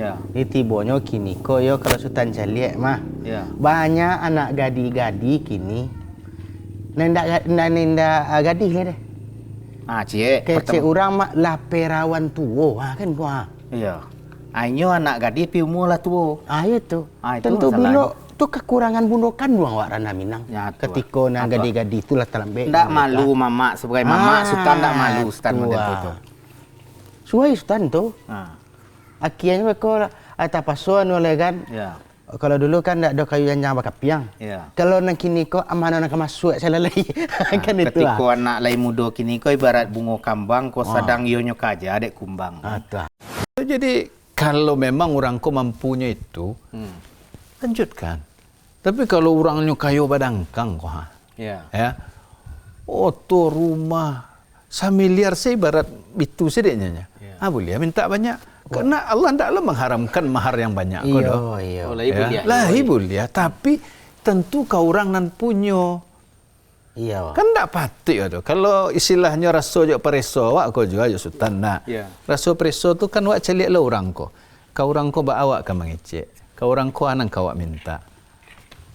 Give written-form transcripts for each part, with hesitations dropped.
Ya. Di tibonyo kini koyo kalau Sultan Caliek mah. Ya. Banyak anak gadi-gadi kini. Nenda gadis le deh. Cie. Kece orang mak lah perawan tuo kan gua. Iya. Ainyo anak gadis pi umur lah tuo. Itu. Itu Tentu masalahnya. bilo tu kekurangan bundokan doang wak Rana Minang. Ya, Ketika nang gadi-gadi itulah telambe. Ndak malu mama sebagai mama Sultan ndak malu Sultan model itu. Suai Sultan tu. Akhirnya mereka atapasuan oleh kan. Ya. Kalau dulu kan ndak ada kayu yang bakapiang. Ya. Kalau nang kini ko amana nak masuk saya lagi. Kan itu. Ketika anak lain muda kini ko ibarat bunga kambang ko sadang ionyo kaja adek kumbang. Jadi kalau memang orang ko mempunyai itu, lanjutkan. Tapi kalau orangnya kayu badangkang ko Ya. Oto rumah samiliar saya ibarat itu sedeknya. Ya. Boleh minta banyak. Karena Allah tidaklah mengharamkan mahar yang banyak. Iya. Lah boleh. Tapi tentu kau orang nan punyo. Iya. Kan tak patut tu. Kalau istilahnya raso jo preso awak ko juga jo Sultan nak. Ya. Raso preso tu kan awak celiak lah orang ko. Kau orang ko ba awak kan mengecek. Kau orang ko anang kau awak minta.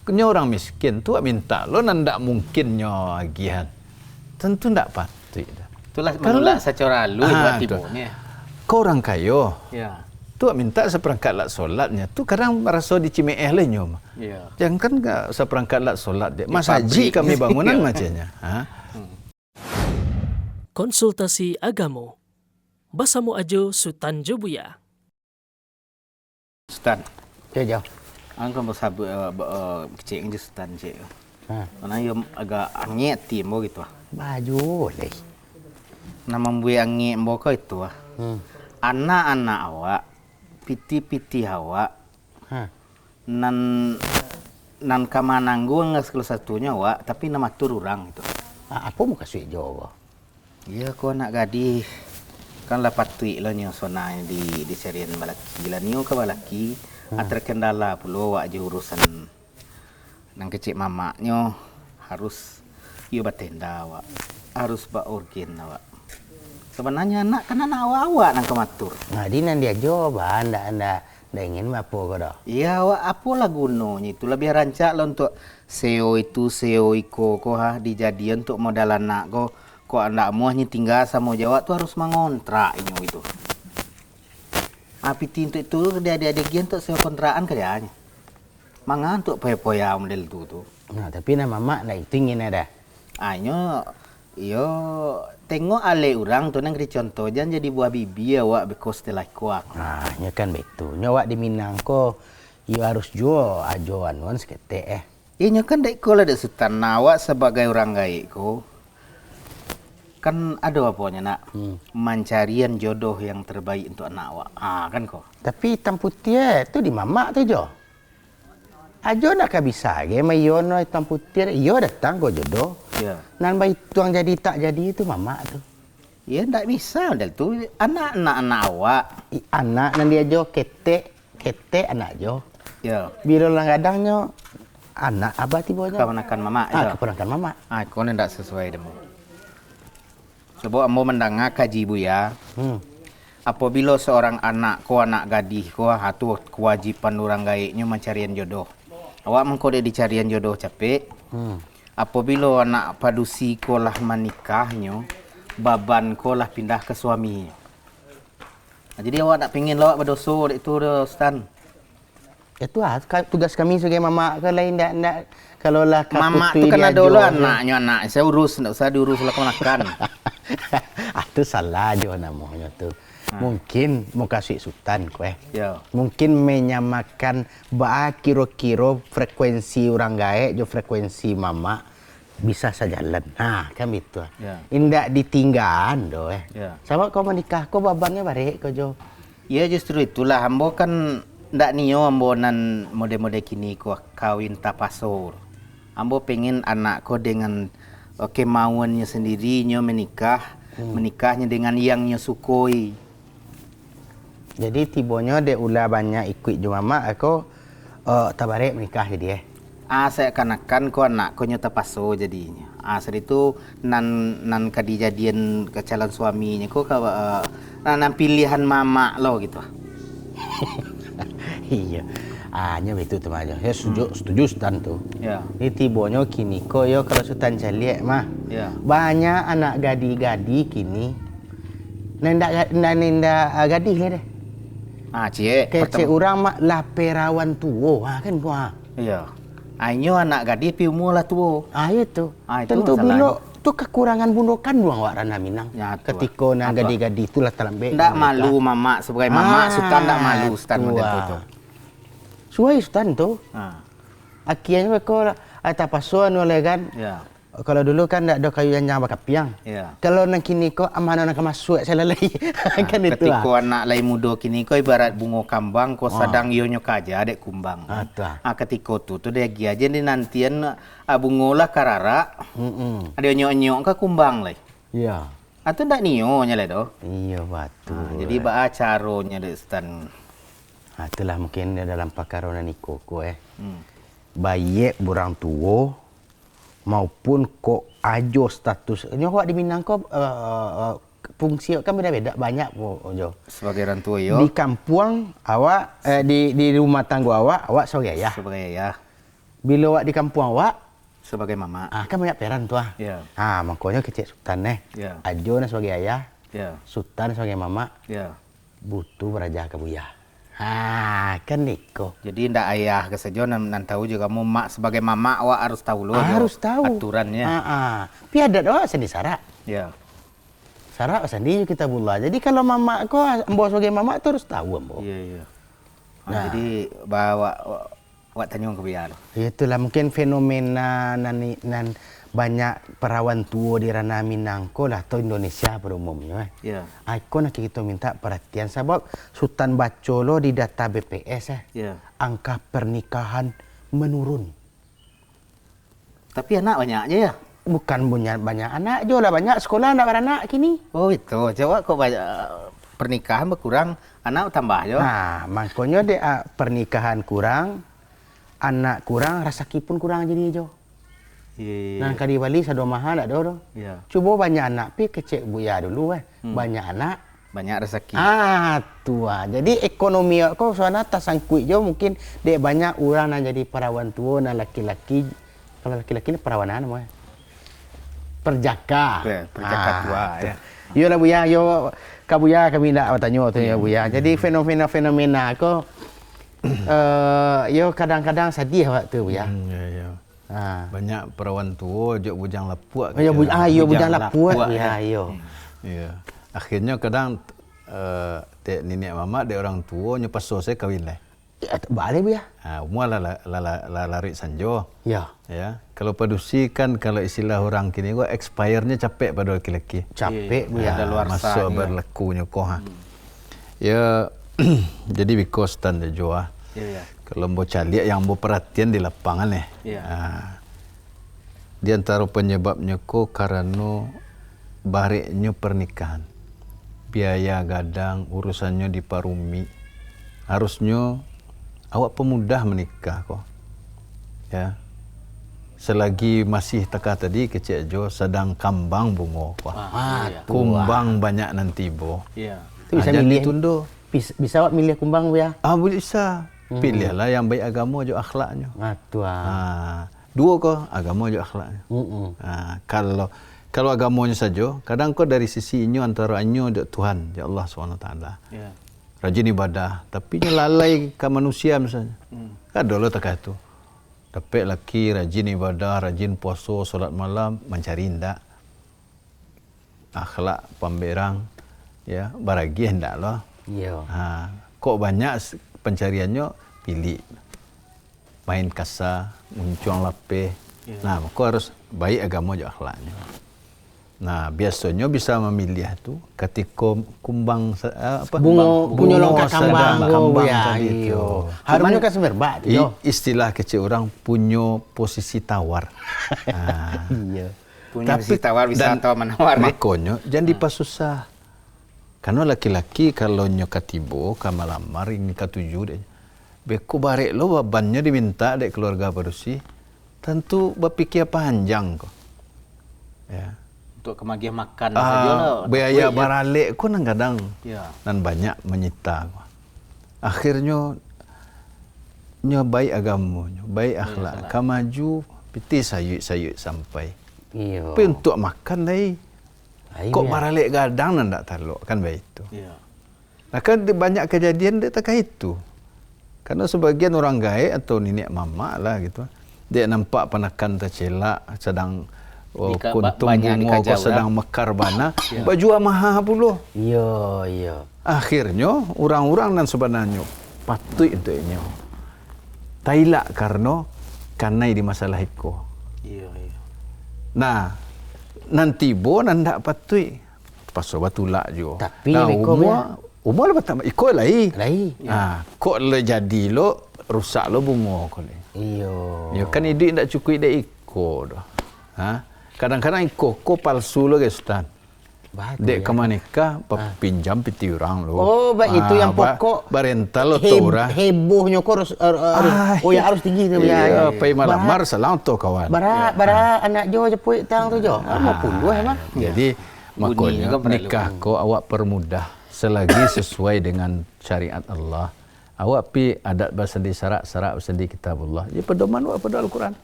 Nya orang miskin tu awak minta. Lo nan tak mungkin nyo agihan. Tentu tak patut. Itulah menolak secara lu buat tibonya. Kau orang kayo. Ya. Tu minta seperangkat lat solatnya. Tu kadang rasa dicimeeh le nyom. Ya. Jangan kan seperangkat lat solat dia. Mas haji kami bangunan macamnya. Konsultasi Agamo. Basamu Ajo Sultan Jobuya. Sultan. Jauh. Angka bersabu kecil je Sultan cik. Karena yo agak angin timbo gitu. Baju leh. Nama buih angin mboko itu anak-anak awak, piti-piti awak, nan kamananggu nggak salah satunya awak, tapi nama tur orang itu. Apa muka suik Jawa? Iya, kau anak gadis kan lah patui lah nyo sona di serian balaki. Lah nyo ke balaki, terkendala pula awak je urusan nang kecik mamaknya harus iyo batenda awak, harus ba urgen awak. Sebenarnya anak kan anak awak nang kematur. Nah, di nan dia jawab, anda ingin apa kau dah? Iya, awak apalah gunanya itu lebih rancak lah untuk SEO itu SEO iko ko dijadian untuk modal anak ko anak muahnya tinggal sama Jawa tu harus mengontrak ini itu. Api untuk itu dia untuk SEO kontrakan kerjanya. Mangan untuk poya-poya model tu. Nah, tapi nama mak nak itu ingin ada. Yo tengok ale orang tu nang contoh jangan jadi buah bibi awak because setelah kuak. Nya kan betul. Nya awak di Minang ko you harus jual ajoan wan sekete Nya kan dek ko lah dek Sultan awak sebagai orang gaik ko. Kan ada apanya nak mencarian jodoh yang terbaik untuk anak awak. Kan ko. Tapi hitam putih tu di mamak tu jo. Ajo nak bisa ge mayon hitam putih yo datang ko jodoh. Ya. Nan bayi tuang jadi tak jadi itu mamak tu. Ya ndak bisa model tu anak awak. Anak nan dia jo kete anak jo. Ya. Bila lang kadangnya anak abah tiba jo. Keponakan mama. Keponakan mama. Kau ndak sesuai demo. Coba ambo mendengar kaji buya. Apabila seorang anak gadis ko tu kewajiban orang gaiknya mencarian jodoh. Awak mengkode dicarian jodoh capek. Apabila anak padusi ko lah menikahnya, baban ko lah pindah ke suaminya. Jadi awak nak pengin awak berdosa itu Stan. Itu tugas kami sebagai mama ke lain ndak kalau lah mama tu kena dulu anaknya anak saya urus ndak usah diurus lah keponakan. Itu salah jo namanya tu. Mungkin mau kasih Sultan kue. Ya. Mungkin menyamakan kira-kira frekuensi orang gaek jo frekuensi mama bisa sejalan. Kan itu. Ya. Indak ditinggalan do Ya. Sama kau menikah kau babannya barek kau jo. Ya justru itulah ambo kan ndak nio ambo nan mode-mode kini ko kawin tapasor. Ambo pengen anak ko dengan kemauannya sendiri nyo menikahnya dengan yang nyo sukoi. Jadi tibonya de ulah banyak ikut jo mama aku tabarek menikah jadi saya kanakan ko anak ko nyata paso jadinya. Seri itu nan kadijadian ke calon suaminya ko nan pilihan mama lo gitu. Iya. Nya betul tu aja. Ya setuju Sultan tu. Ya. Ini tibonyo kini ko yo kalau Sultan Caliek mah. Ya. Banyak anak gadi-gadi kini. Nenda gadis le deh. Cik. Kece orang mak lah perawan tuo. Kan gua. Iya. Anyo anak gadis pi umur lah tu. Itu. Itu Tentu masalahnya. bilo tu kekurangan bundokan doang wak Rana Minang. Ya, tu. Ketika nang Apa? gadi-gadi itulah terlembek. Ndak malu mama sebagai mama Sultan ndak malu Sultan tua. macam tu. Suai Sultan tu. Ha. Akhirnya mereka atapasuan oleh kan. Ya. Kalau dulu kan ndak ada kayu yang bakapiang. Ya. Kalau nang kini ko amana nak masuk saya lagi. Kan itu Ketika anak lain muda kini kau ibarat bunga kambang kau sadang iyo nyok aja adek kumbang. Ketika tu dia gi aja ni nantian bunga lah karara. Ada nyok-nyok ke kumbang lah. Iya. Atau ndak nio nya lah doh. Iya betul. Jadi ba caronya dek Stan. Itulah mungkin dalam pakaronan niko ko Baik burang tuo maupun ko ajo status. Nyo di Minang ko fungsi kan beda-beda banyak jo. Sebagai orang tua yo. Di kampung awak di rumah tangga awak sebagai ayah. Sebagai ayah. Bila awak di kampung awak Sebagai mama. kan banyak peran tu Ya. makanya kecil Sultan Ya. Ajo sebagai ayah, Ya. Sultan sebagai mama, Ya. butuh beraja ke buya. Kan niko. Jadi ndak ayah ke saja nan tahu juga kamu mak sebagai mama awak harus tahu loh. Harus tahu aturannya. Pi ada doa sendi sarak. Ya. Sarak sendi kita bula. Jadi kalau mama ko ambo sebagai mama tu harus tahu ambo. Iya, iya. Jadi bawa awak tanya ke biar. Itulah mungkin fenomena nan banyak perawan tua di Rana Minang ko lah atau Indonesia pada umumnya. Ya. Iko nak kita minta perhatian sebab Sultan Bacolo di data BPS Ya. angka pernikahan menurun. Tapi anak banyak aja ya. Bukan banyak anak jo lah, banyak sekolah anak beranak kini. Oh itu, coba kok banyak pernikahan berkurang, anak tambah jo. Makanya dia pernikahan kurang, anak kurang, rezeki pun kurang jadi jo. Iya. Nah, kali Bali sado mahal ada do. Iya. Coba banyak anak pi kecek buya dulu Banyak anak. Banyak rezeki. Tua. Jadi ekonomi kau suana tasangkui jo mungkin dek banyak orang yang jadi perawan tua na laki-laki. Kalau laki-laki ni perawanan nama. Perjaka. Perjaka tua ya. Yo lah buya, yo kabuya kami nak bertanya tu ya buya. Jadi fenomena ko yo kadang-kadang sedih waktu buya. Ya. Banyak perawan tua jok bujang lapuak. Yo bujang lapuak ya yo. Ya. Akhirnya kadang dek nenek mama dek orang tua nyepas saya kawin lah. Balik buya. Umur lari sanjo. Ya. Ya. Kalau padusi kan kalau istilah orang kini gua expire-nya capek pada laki-laki. Capek buya. Ada luar masuk berlakunya koh. Ya. Jadi because tanda joa. Iya. Kalau mau caliak yang mau perhatian di lapangan Iya. Di antara penyebabnya ko karena bareknya pernikahan. Biaya gadang, urusannya diparumi. Harusnya awak pemudah menikah kok. Ya. Selagi masih teka tadi kecil jo sedang kambang bungo kok. Kumbang banyak nanti bo. Iya. Itu bisa milih. Ditundo. Bisa awak milih kumbang buya. Bisa. Pilihlah yang baik agama jo akhlaknya. Dua kok agama jo akhlaknya. Kalau agamanya saja, kadang kau dari sisi inyo antara inyo dan Tuhan, ya Allah SWT. Iya. Rajin ibadah, tapi lalai ke manusia misalnya. Kan dulu tak itu. Tapi laki rajin ibadah, rajin puasa, solat malam, mencari indah. Akhlak pamberang, ya, baragi hendak lah. Iya. Kok banyak pencariannya pilih. Main kasa, muncung lapeh. Nah, kau harus baik agama juga akhlaknya. Nah, biasanya bisa memilih tu ketika kumbang bunyo longkak kambang ya. Harusnya kan semerbak tu. Istilah kecil orang punya posisi tawar. Iya. Punya posisi tawar bisa tawar menawar. Makanya jangan dipasusah. Karena laki-laki kalau nyoka tibo kamalamar ini ketujuh deh. Beko barek lo bebannya diminta dek keluarga padusi. Tentu berpikir panjang kok. Ya. Untuk kemagian makan saja lah. Biaya baralek ko nang kadang Ya. dan banyak menyita. Akhirnya nyo baik agama, nyo baik akhlak, kamaju piti sayuk sampai. Iya. Tapi untuk makan dai. Ai, Kok biar. maralik gadang nan tak taluk kan baik itu. Iya. Nah, kan banyak kejadian dia tak itu. Karena sebagian orang gaek atau nenek mama lah gitu. Dia nampak penakan tercelak sedang kuntung banyak bunga dikajau ko sedang lah. mekar bana, baju mahal puluh. Iya. Akhirnya orang-orang dan sebenarnya patut untuknya. Tailak karena di masalah iko. Iya. Nah, nanti bo ndak patut. Pasal batulak jo. Tapi nah, iko umur lah pertama iko lai. Lai. Kok le jadi lo rusak lo bunga ko le. Iya. Ya kan hidup ndak cukup dak iko dah. Ha? Kadang-kadang iko ko palsu lo guys Ustaz. Dek ke manikah pinjam piti orang lo. Oh, itu yang pokok. Barental lo tu orang. Hebohnya kok harus tinggi tu Iya, pai malamar salang tu kawan. Bara anak jo je puik tang tu jo. Apa pun emang. Jadi makanya juga perlu. nikah ko awak permudah selagi sesuai dengan syariat Allah. Awak pi adat bersedi syarat bersedi kitabullah. Ya pedoman awak pada Al-Quran.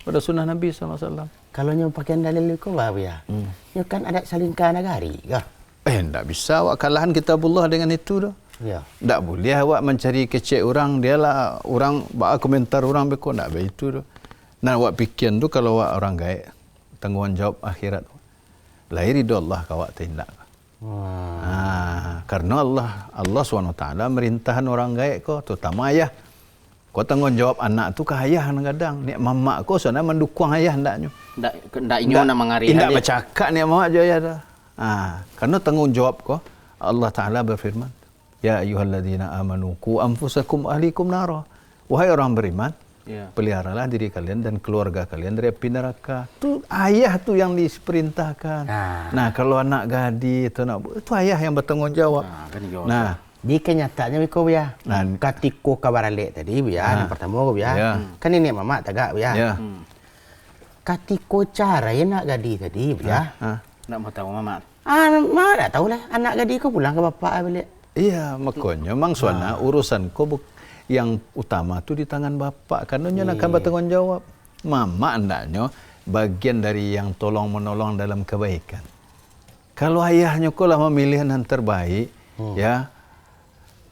Pada sunnah Nabi SAW. Kalau nyo pakaian dalil ko ba ya. Nyo kan ada salingkan nagari ya. Ndak bisa awak kalahan kitabullah dengan itu dah. Ya. Ndak boleh awak mencari kecek orang, dialah orang bak komentar orang beko ndak begitu dah. Nah awak fikir tu kalau awak orang gaek tanggungjawab akhirat. Lahir ridho Allah kawak tindak. Karena Allah SWT merintahan orang gaek ko, terutama ayah. Kau tanggungjawab anak tu ke ayah kadang. Nek mamak ko sana mendukung ayah ndaknyo. Ndak inyo na mangari. Tidak bercakap ni mamak je ayah dah. Karena tanggungjawab ko Allah Taala berfirman, ya ayyuhalladzina amanu qu anfusakum ahlikum nara. Wahai orang beriman, peliharalah diri kalian dan keluarga kalian dari api neraka. Tu ayah tu yang diperintahkan. Nah, kalau anak gadi itu ayah yang bertanggung jawab. Nah, di kenyataannya ko ya. Katiko kabarale tadi ya, yang pertama ko ya. Kan ini mama tagak ya. Katiko cara ya nak gadi tadi ya. Ndak mau tahu mama. Mama dah tahu lah anak gadi ko pulang ke bapak balik. Iya, makanya mangsudnya urusan ko yang utama tu di tangan bapak karena nyo akan bertanggung jawab. Mama andaknya bagian dari yang tolong menolong dalam kebaikan. Kalau ayahnya ko lah memilih yang terbaik, ya.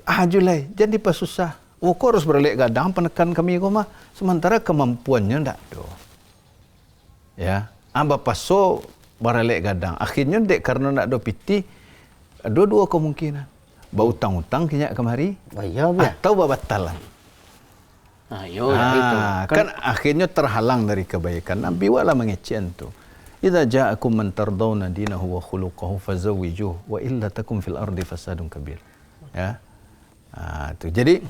Julai, jadi pesusah. Kau harus berlek gadang penekan kami ko mah sementara kemampuannya ndak do. Ya, amba paso berlek gadang. Akhirnya dek karena ndak do piti ada dua kemungkinan. Bautang-utang kinyak kemari atau babatalan. Itu. Kan akhirnya terhalang dari kebaikan. Nabi wala mengecen tu. Idza ja'akum man tardawna dinahu wa khuluquhu fazawwijuhu wa illa takum fil ardi fasadun kabir. Ya. Tu. Jadi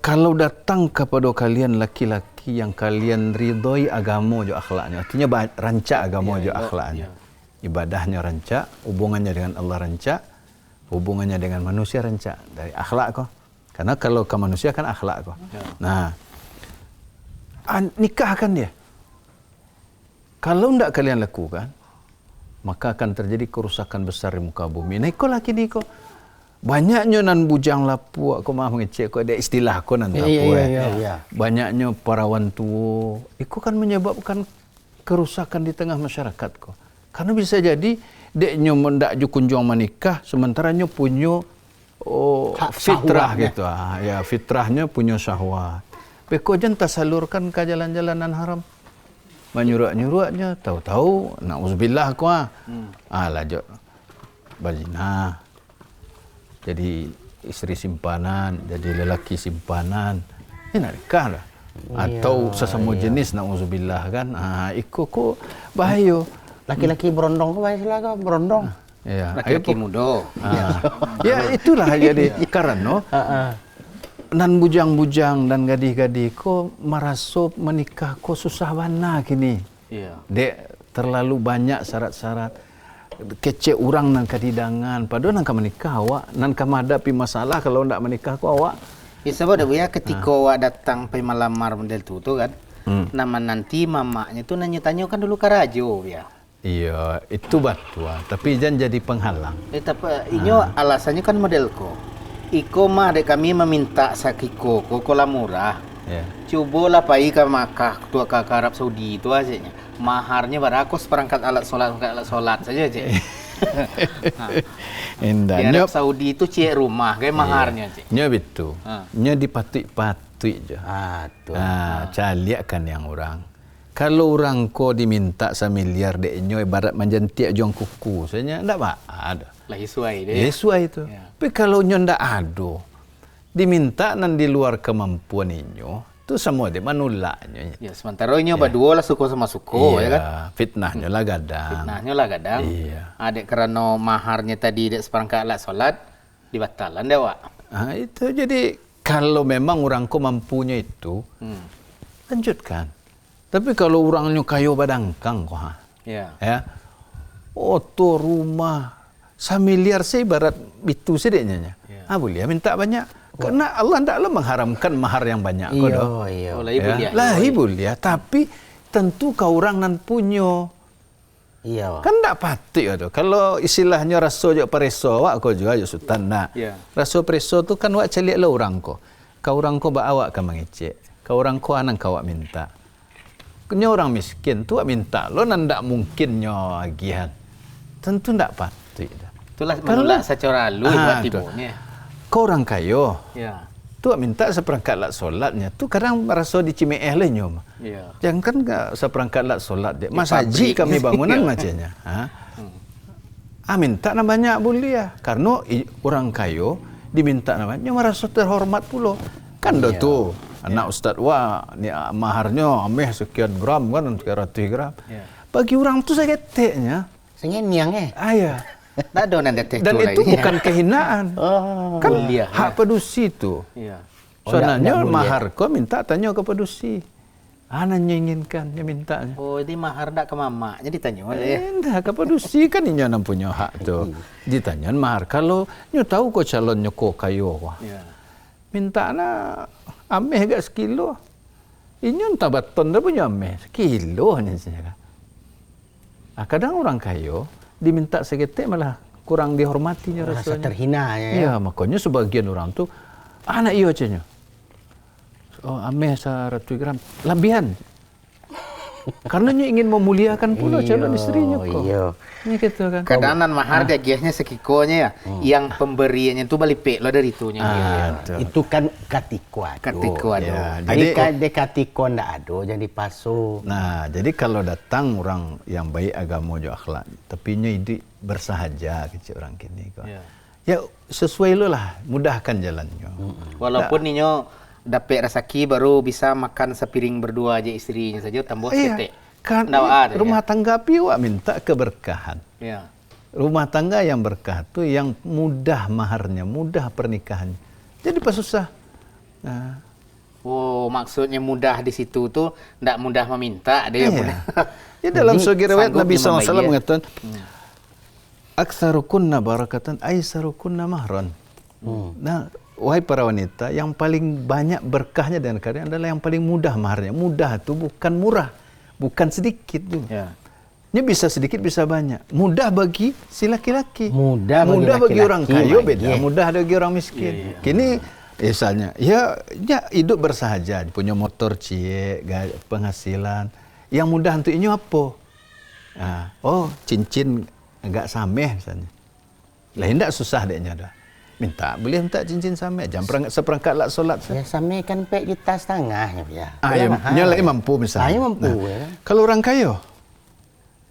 kalau datang kepada kalian laki-laki yang kalian ridhoi agama jo akhlaknya, artinya rancak agama jo akhlaknya. Ibadahnya rancak, hubungannya dengan Allah rancak, hubungannya dengan manusia rancak dari akhlak kok. Karena kalau ke manusia kan akhlak kok. Nah, nikahkan dia. Kalau tidak kalian lakukan, maka akan terjadi kerusakan besar di muka bumi. Nah, iko laki ni ko. Banyaknya nan bujang lapu, aku mah mengecek ko ada istilah ko nan tapu. Banyaknya parawan tua, iko kan menyebabkan kerusakan di tengah masyarakat ko. Karena bisa jadi deknya mendak ju kunjung menikah sementara nyo punya fitrah gitu. Ya fitrahnya punya syahwat. Beko jan tasalurkan ke jalan-jalanan haram. Menyuruh-nyuruhnya tahu-tahu nauzubillah ko lajak bazina. Jadi istri simpanan, jadi lelaki simpanan. Ini nikah lah. Atau sesama jenis nauzubillah kan. Iko ko bahaya. Laki-laki berondong ko bae sila berondong. Ya, laki-laki muda. Ya itulah jadi karena nan bujang-bujang dan gadis-gadis ko merasa menikah ko susah bana kini. Iya. Dek terlalu banyak syarat-syarat. Kecek orang nan kadidangan, padahal nan ka menikah awak, nan ka menghadapi masalah kalau ndak menikah ko awak. Ya sebab ya ketika awak datang pe malamar model tu kan. Nama nanti mamaknya tu nanya-tanya kan dulu ke rajo ya. Iya, itu batua. Tapi jangan jadi penghalang. Tapi inyo alasannya kan modelku. Iko mah dek kami meminta sakiko kola murah. Ya. Cobalah pai ke Makkah tua ke Arab Saudi itu aja nya. Maharnya barakos perangkat alat solat saja aja. Indah. Di Arab Saudi itu cie rumah kayak maharnya aja. Nya betul. Nya dipatui-patui je. Tuh. Caliak kan yang orang. Kalau orang ko diminta semiliar dek nyo ibarat menjentiak jong kuku saja ndak ada. Lah sesuai deh. Sesuai itu. Ya. Tapi kalau nyo ndak ada diminta nan di luar kemampuan inyo tu semua dia manulaknya. Ya sementara inyo berdua lah suku sama suku ya kan. Fitnahnya lah gadang. Fitnahnya lah kadang. Iya. Adek karena maharnya tadi dek seperangkat alat solat dibatalan deh Wak. Itu jadi kalau memang orang ko mampunya itu lanjutkan. Tapi kalau orangnya kayo badangkang kok Ya. ya. Oto rumah samiliar saya ibarat itu sedeknya. Ya. Boleh minta banyak. Karena Allah tidaklah mengharamkan mahar yang banyak. Iya. Oh, lah ibu dia. Lah ibu dia. Tapi tentu kau orang nan punyo. Iya. Kan tak patut tu. Kalau istilahnya raso je preso awak kau juga je sultan nak. Ya. Raso preso tu kan awak celik lah orang ko. Kau orang ko ba awak kan mengecek. Kau orang ko anang kau awak minta. Nya orang miskin tu awak minta lo nan tak mungkin nyo agihan. Tentu tak patut. Itulah menolak secara lu buat tibunya. Kau orang kayo. Ya. Tu awak minta seperangkat alat solatnya. Tu kadang rasa dicimeeh lah nyo. Ya. Jangan kan seperangkat alat solat dia. Mas haji kami bangunan macamnya. Minta na banyak boleh ya. Karena orang kayo diminta na banyak merasa terhormat pula. Kan dah tu. Anak ustaz ni maharnya ameh sekian gram kan 300 gram. Ya. Bagi orang tu saya keteknya. Sengenyang Ayah. Tak ada nanti teh. Dan itu bukan kehinaan. Kan Mulia. hak pedusi tu. Ya. Soalnya ndak mulia. mahar kau minta tanya ke pedusi. Anaknya inginkan dia mintanya. Oh, ini mahar dak ke mama. Jadi tanya oleh. Dah ke pedusi kan inya nan punya hak tu. Ditanya mahar kalau nyo tahu ko calonnya ko kayo wah. Ya. Minta na ameh gak sekilo. Inyo entah baton dah punya ameh sekilo hanya saja. Kadang orang kayo diminta seketek malah kurang dihormatinya Rasa rasanya. terhina ya. Ya, makanya sebagian orang tu anak iyo aja. Ameh 100 gram lebihan. Karena dia ingin memuliakan pula calon istrinya kok. Iya. Ini gitu kan. Kadang mahar dia giasnya sekikonya ya. Yang pemberiannya itu balik pek lo dari itunya. Itu kan katiko ado. Katiko ado. Ya, Jadi jadi kan de katiko ndak ado jadi pasu. nah, jadi kalau datang orang yang baik agama jo akhlak, tapi nya hidup bersahaja kecil orang kini kok. Ya. Ya sesuai lo lah, mudahkan jalannya. Walaupun ninyo dapat rezeki baru bisa makan sepiring berdua aja istrinya saja tambah seketek. Kan Ndak ada, rumah tangga piwa minta keberkahan. Ya. Rumah tangga yang berkah tu yang mudah maharnya, mudah pernikahannya. Jadi pas susah. Nah, Oh, maksudnya mudah di situ tuh ndak mudah meminta dia mudah. Ya dalam segi riwayat sanggup Nabi dia SAW membayar. mengatakan aktsarukunna barakatan aisarukunna mahran. Nah, wahai para wanita, yang paling banyak berkahnya dan kalian adalah yang paling mudah maharnya. Mudah itu bukan murah, bukan sedikit tu. Ya. Ini bisa sedikit, bisa banyak. Mudah bagi si laki-laki. Mudah bagi bagi laki-laki, orang kaya Mak. beda. Iya. Mudah bagi orang miskin. Kini misalnya, ya hidup bersahaja, punya motor cie, penghasilan. Yang mudah untuk ini apa? Cincin enggak sameh misalnya. Lah hendak susah deknya dah. Boleh minta cincin sameh, jam seperangkat alat solat. Ya sampai kan pek juta setengah ya. Nya lagi mampu misalnya. Saya mampu ya. Kalau orang kaya,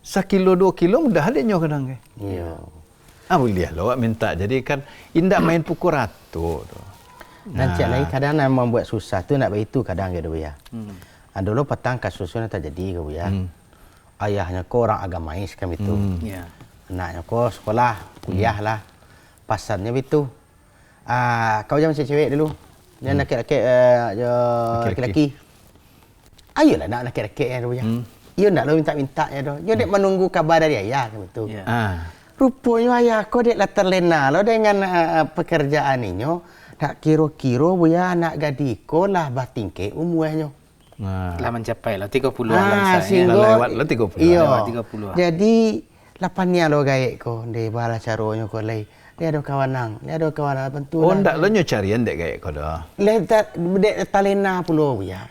1 kilo 2 kilo mudah adanya kadang. Iya. Boleh lah awak minta. Jadi kan indak main pukul ratu tu. Dan cik lagi kadang nak membuat susah tu nak begitu kadang gitu ya. Dulu petang kasusnya terjadi gitu ya. Ayahnya ko orang agamais kan itu. Ya. Anaknya ko sekolah, kuliah lah. Pasarnya itu. Kau jangan cewek dulu. Jangan laki-laki. Ayolah nak laki-laki ya dulu ya. Ia nak lo minta-minta ya dulu. Dia dek menunggu kabar dari ayah kan itu. Ya. Rupanya ayah ko dek lah terlena lo dengan pekerjaan ini. Tak kira-kira buya anak gadiko lah batingke umurnya. Lah mencapai lah 30-an lah sehingga Dah lewat lah 30. Iya. Lewat 30. Jadi lapanya lo gaek ko de bala caronyo ko lay. Dia ada kawanang, bentu. Oh, ndak lo nyo carian dek gaya kau dah. Le dek talena pulo ya.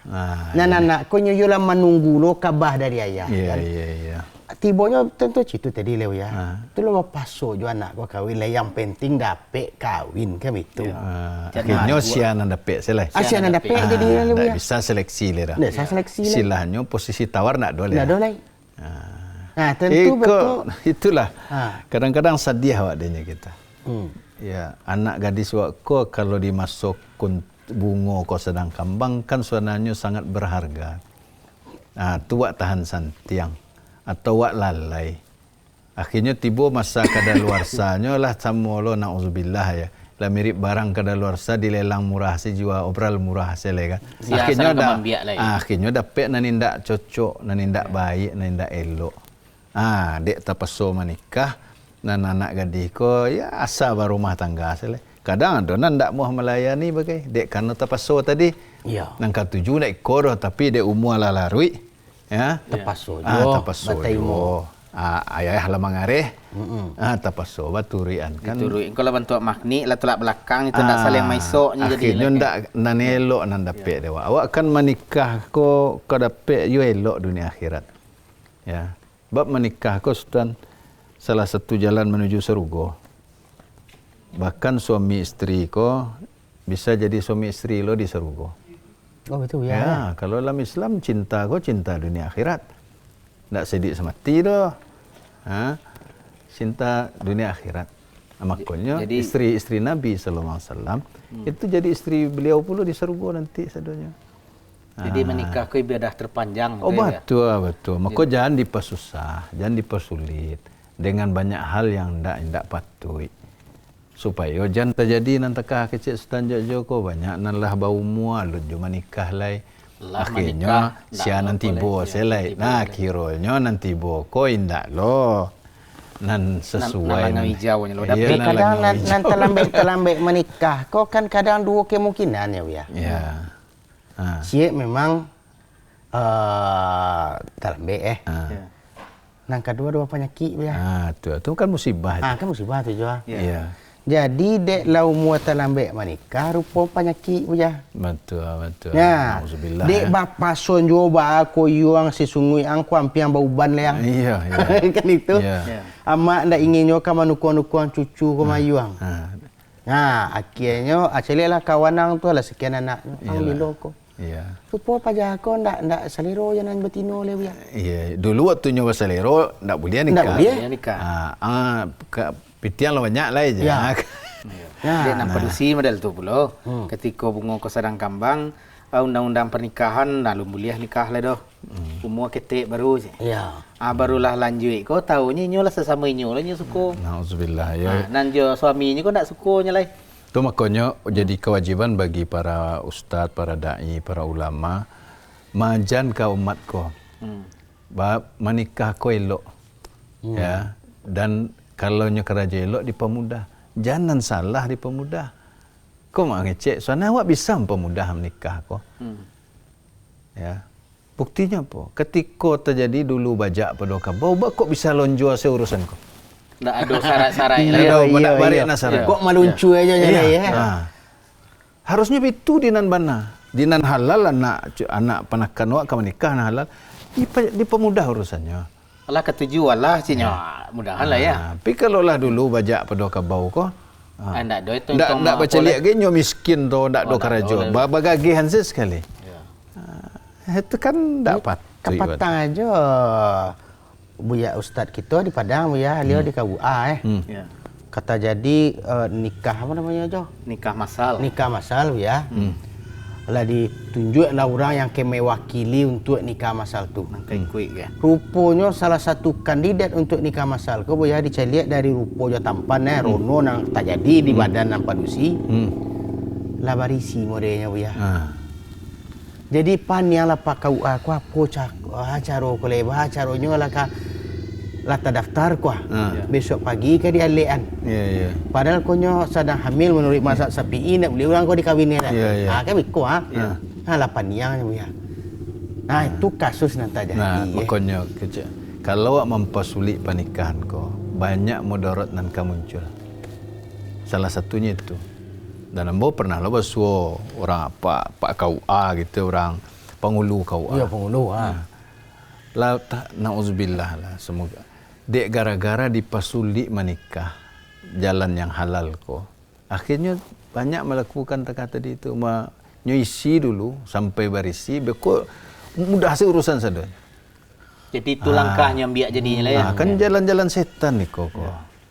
Nana ko nyo yola menunggu lo kabah dari ayah. Iya. Tibonya tentu citu tadi leo ya. Tu lo paso jo anak ko kawin le yang penting dapet kawin kan itu. Akhirnya sian anda pek selai. Asyik anda dapet jadi leo ya. Bisa seleksi le dah. Dah saya seleksi le. Silahnya posisi tawar nak dole. Nak dolai. Nah, tentu betul. Itulah. Kadang-kadang sedih awak denya kita. Ya, anak gadis ko kalau dimasuk bungo ko sedang kambang kan suananya sangat berharga. Tu wak tahan santiang atau wak lalai. Akhirnya tiba masa kadaluarsanya lah samolo na'udzubillah ya. Lah mirip barang kadaluarsa dilelang murah si jiwa obral murah sele kan. Akhirnya dapat nanindak cocok, nanindak baik, nanindak elok. Dek tapaso menikah nan anak gadis ko ya asa rumah tangga sele. Kadang ada nan ndak mau melayani bagai dek karena tapaso tadi. Ya. Nang katuju nak ikor tapi dek umur lah larui. Ya. Tapaso jo. Tapaso jo. Ayah lah mangareh. Tapaso baturian kan. Baturi. Kalau bantu makni lah tolak belakang itu ndak saling maisoknya jadi. Akhirnya ndak nan elok nan dapet dewa. Awak kan menikah ko dapet yo elok dunia akhirat. Ya. Bab menikah ko Sultan salah satu jalan menuju surga. Bahkan suami istri ko bisa jadi suami istri lo di surga. Oh betul ya. Ya, kalau dalam Islam cinta ko cinta dunia akhirat. Ndak sedih semati doh. Cinta dunia akhirat. Makanya istri-istri Nabi sallallahu alaihi wasallam itu jadi istri beliau pula di surga nanti sadonya. Jadi menikah ko ibadah terpanjang. Oh betul. Maka jangan dipersusah, jangan dipersulit dengan banyak hal yang ndak patut. Supaya jangan terjadi nantakah kecil Sultan Joko banyak nanlah bau mual cuma nikah lai. Akhirnya sia nanti bo selai. Nah kiranya nanti bo ko indak lo. Nan sesuai nan hijaunya lo dapat. Kadang nan terlambat menikah ko kan kadang dua kemungkinan ya. Ya. Siap memang terlambat Nang kedua dua penyakit ya. Tu kan musibah. Kan musibah tu juga. Ya. Jadi dek lau mua terlambat menikah rupa penyakit ya. Betul. Ya. Dek bapa son jo ba ko yuang sesungguh ang kuampiang bauban le yang. Iya. Kan itu. Amak ndak ingin nyo ka manukuang cucu ko mayuang. Akhirnya acelelah kawanang tu lah sekian anak. Alhamdulillah ko. Iya. Rupa pajak ko ndak selero janan betino le ya. Iya, dulu waktu nyoba selero ndak boleh nikah. Ndak boleh nikah. Pitian lo banyak lah aja. Dia nampak dusi model tu pula. Ketika bunga ko sedang kambang, undang-undang pernikahan lalu boleh nikah lah doh. Umur ketik baru je. Ya. Barulah lanjut ko tahunya nyo lah sesama nyo lah nyo suka. Nauzubillah ya. Nan jo suami nyo ko ndak suka nya lah. Itu makanya jadi kewajiban bagi para ustaz, para dai, para ulama majan ke umat ko. Menikah ko elok. Ya. Dan kalau nyo keraja elok dipermudah. Jangan salah dipermudah. Kau mak ngecek, soalnya awak bisa mempermudah menikah ko. Ya. Buktinya apa? Ketika terjadi dulu bajak pada kabau, kok bisa lonjo se urusan ko? Ndak ada syarat-syarat lah. Iya, balik nasara. Kok maluncu aja ya. Harusnya itu dinan bana. Dinan halal anak panakan wak ka menikah na halal. Dipermudah urusannya. Allah ketujuan lah cinya. Mudahan lah ya. Tapi kalau lah dulu bajak pada kabau ko. Ndak do itu. Ndak baca lihat ge nyo miskin to ndak do karajo. Bagagihan sekali. Itu kan ndak patut. Kapatang aja. Buya ustaz kita di Padang buya, beliau di KUA Kata jadi nikah apa namanya aja? Nikah masal. Nikah masal ya. Lah ditunjuk lah orang yang mewakili untuk nikah masal tu. Nangkai kuik ya. Rupanya salah satu kandidat untuk nikah masal ko buya diceliak dari rupa jo tampan rono nang tak jadi di badan nang padusi. Lah barisi modenya buya. Jadi pan yang lah pak KUA ko apa cara ko le caronyo lah ka lata daftar ko. Besok pagi ke di alean. Ya. Padahal konyo sedang hamil menurut mazhab Syafi'i nak boleh orang ko dikawin ni dah. Kan biko Lah pan yang ya. Nah, itu kasus nanti jadi. Nah, makanya kalau awak mempersulit pernikahan kau, banyak mudarat nan ka muncul. Salah satunya itu. Dan ambo pernah lah basuh orang Pak KUA gitu, orang penghulu KUA. Ya, penghulu. Lah nauzubillah lah, semoga dek gara-gara dipasulit menikah jalan yang halal ko. Akhirnya banyak melakukan kata tadi itu nyuisi dulu sampai barisi beko mudah sih urusan saja. Jadi itu langkahnya biak jadinya lah ya. Kan jalan-jalan setan nih kok.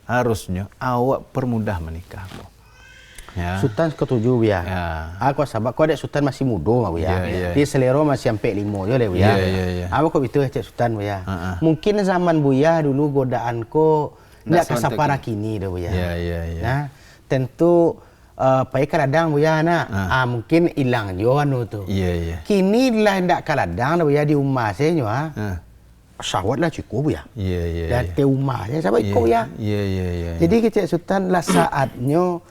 Harusnya awak permudah menikah kok. Ya. Sultan ketujuh ya. Aku sabak kau dek Sultan masih muda ya. Di selero masih sampai 5 je le ya. Aku kok itu cek Sultan ya. Mungkin zaman Buya dulu godaan ko ndak kasapara kini dah Buya. Nah, tentu pai kadang Buya nak. Mungkin hilang jo anu tu. Kini lah ndak kadang Buya di rumah saya nyo syahwat lah cukup ya. Dan ke rumahnya sampai ikut ya. Jadi kecek Sultan lah saatnya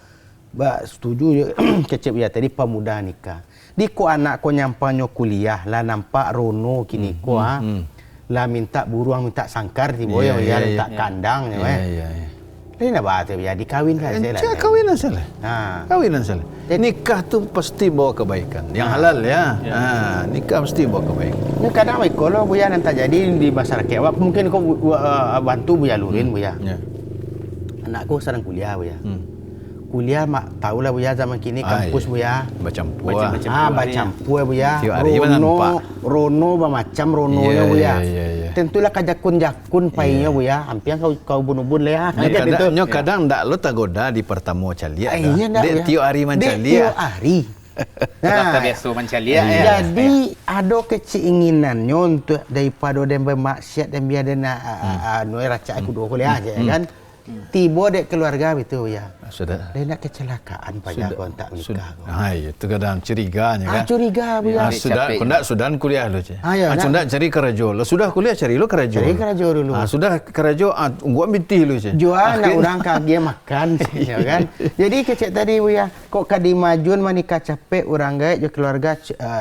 setuju kecep ya tadi pemuda nikah. Di ko anak ko nyampanyo kuliah lah nampak rono kini ko lah minta buruang minta sangkar tibo ya minta kandang ya. Ini nak bahas ya dikawin kan saya lah. Kawinan salah. Kawinan salah. Nikah tu pasti bawa kebaikan. Yang halal ya. Nikah mesti bawa kebaikan. Ni kadang kalau Buya nanti jadi di masyarakat awak mungkin kau bantu Buya lurin Buya. Anakku sedang kuliah Buya. Kuliah mak tahulah Buya zaman kini kampus Buya Bacampur. Bacampur Buya. Rono macam rononya Buya. Tentulah jakun painya Buya. Hampir kau bun-bun lah ya. Kadang ndak lo tagoda di pertama calia. Dek tio hari mancalia. Tio hari. Nah, biasa mancalia ya. Jadi ada keinginannya untuk daripada dem bermaksiat dan biar dia nak racak aku dua kuliah aja kan. Tiba dek keluarga itu ya. Sudah. Dia nak kecelakaan payah kau tak nikah. Hai, itu kadang curiganya kan. Curiga Buya. Sudah kuliah lo je. Sudah cari kerja lo. Sudah kuliah cari lo kerja. Cari kerja dulu. Sudah kerja gua binti lo je. Jual nak orang kagak makan ya kan. Jadi kecek tadi Buya, kok kadi majun menikah capek orang gaek je keluarga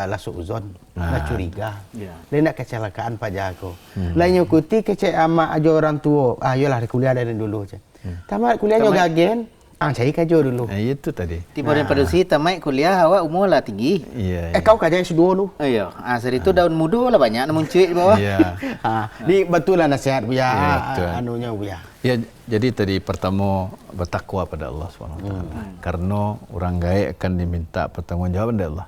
lah suuzon. Lah curiga. Dia nak kecelakaan payah aku. Lain ikuti kecek ama aja orang tua. Ayolah kuliah dari dulu je. Tamat kuliahnya gagen. Cari kerja dulu. Itu tadi. Tiba daripada si tamat kuliah awak umur lah tinggi. Kau kerja S2 dulu. Iya. Asal itu daun muda lah banyak namun cuik di bawah. Di betul lah nasihat Buya. Anunya Buya. Ya, jadi tadi pertama bertakwa pada Allah SWT. Karena orang gaek akan diminta pertanggungjawaban dari Allah.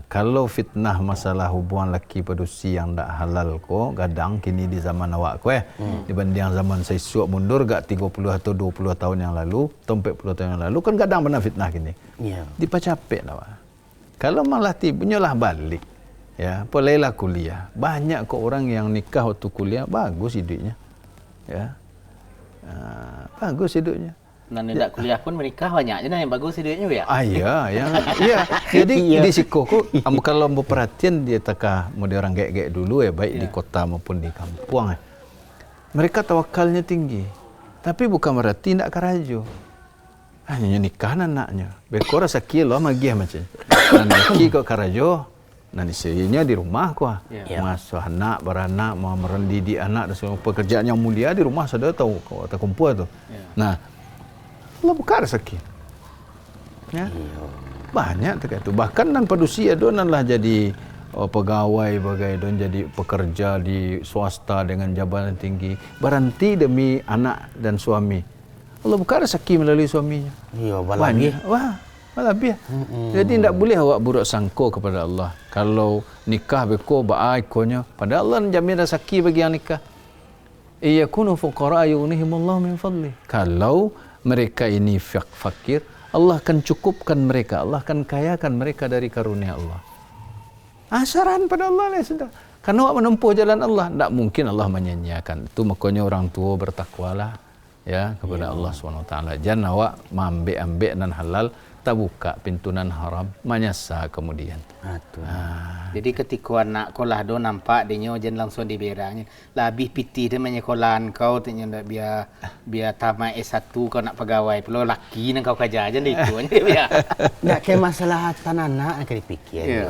Kalau fitnah masalah hubungan laki padusi yang tak halal ko gadang kini di zaman awak ko dibanding zaman saya suap mundur gak 30 atau 20 tahun yang lalu atau 40 tahun yang lalu kan gadang pernah fitnah kini. Dipa capek lah wak. Kalau malah punyalah balik ya, polailah kuliah. Banyak kok orang yang nikah waktu kuliah bagus hidupnya. Ya. Bagus hidupnya. Dan tidak kuliah pun menikah banyak je yang bagus hidupnya ya. Jadi di sikoku kalau berperhatian dia takah model orang gek-gek dulu baik di kota maupun di kampung. Mereka tawakalnya tinggi. Tapi bukan berarti tidak karajo. Hanya nikah anaknya. Bekora sakilo magih macam. Nanti kok karajo. Nanti istrinya di rumah kok. Masuk anak, beranak, mau mendidik anak dan semua pekerjaan yang mulia di rumah sudah tahu kau tak kumpul tu. Nah, Allah buka rezeki. Ya. Banyak terkait itu. Bahkan nan padusi adonan lah jadi pegawai bagai don jadi pekerja di swasta dengan jabatan tinggi. Berhenti demi anak dan suami. Allah buka rezeki melalui suaminya. Banyak. Lebih. Jadi tidak boleh awak buruk sangka kepada Allah. Kalau nikah beko baik konya, pada Allah menjamin rezeki bagi yang nikah. Iyakunu fuqara yughnihimullahu min fadli. Kalau mereka ini fakir, Allah akan cukupkan mereka, Allah akan kayakan mereka dari karunia Allah. Saran pada Allah lah sudah. Karena awak menempuh jalan Allah, tidak mungkin Allah menyanyiakan. Itu makanya orang tua bertakwalah ya kepada Allah SWT. Jangan awak ambek dan halal, tak buka pintu nan haram, menyasa kemudian. Jadi ketika anak kau lah do nampak dia jen langsung diberangnya. Lebih piti dia menyekolan kau tanya biar tamat S1 kau nak pegawai perlu laki nang kau kerja aja itu aja biar. Ndak ke masalah anak nak dipikir.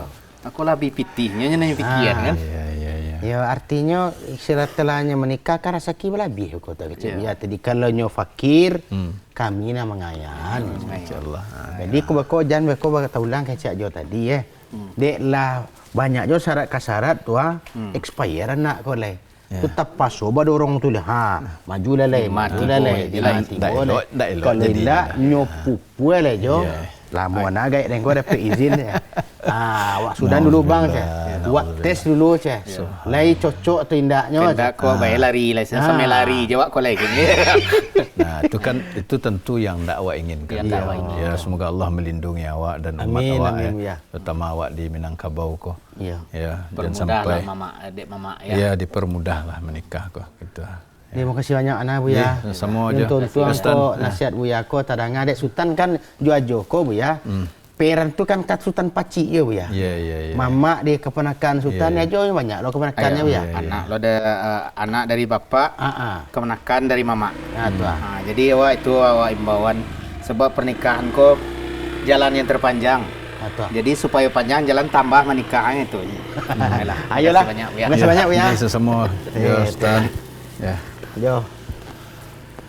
Aku lebih pitihnya nanya pikiran kan. Ya, ya, ya. Ya artinya setelahnya menikah kan rezeki lebih kota kecil. Ya tadi kalau nyo fakir kami na mengayan. Insyaallah. Jadi kau jangan kau tahu ulang kayak jo tadi ya. Dek lah banyak jo syarat kasarat tua expire anak kau leh. Tu tak paso ba dorong tu ha maju lelai maju lelai Tak elok, tak elok kalau jadinya. tidak nyopu pue le jo. Lama nagai dan kau dapat izin ya. Awak sudah dulu bang saya. Buat tes dulu saya. Lai cocok tindaknya. Tidak kau baik lari lah, sampai lari jawab kau lagi. Nah, itu tentu yang tak awak inginkan. Yang tak awak inginkan. Ya, semoga Allah melindungi awak dan umat Amin, awak amin, ya. terutama awak di Minangkabau ko. Iya. Ya, dan Permudahlah sampai mama, adik mama ya. ya dipermudahlah menikah ko gitu. Terima kasih banyak anak bu ya. Sama aja. Untuk tuan Ustaz. ko nasihat bu ya ko tadang adik sultan kan juajo ko bu ya. Peran tu kan kat sultan pacik ya bu ya. Ya, ya, ya. Mama dia keponakan sultan ya jo banyak lo keponakannya bu ya. Anak lo ada anak dari bapak, kemenakan dari mama. Nah, tu ah. Nah, jadi awak imbauan sebab pernikahan ko jalan yang terpanjang. Ah, tu ah. Jadi supaya panjang jalan tambah menikahnya itu. Ayolah. Terima kasih banyak, Bu, ya. Terima kasih banyak bu ya. Biasa semua. Ya, Ustaz. Ya. Jo.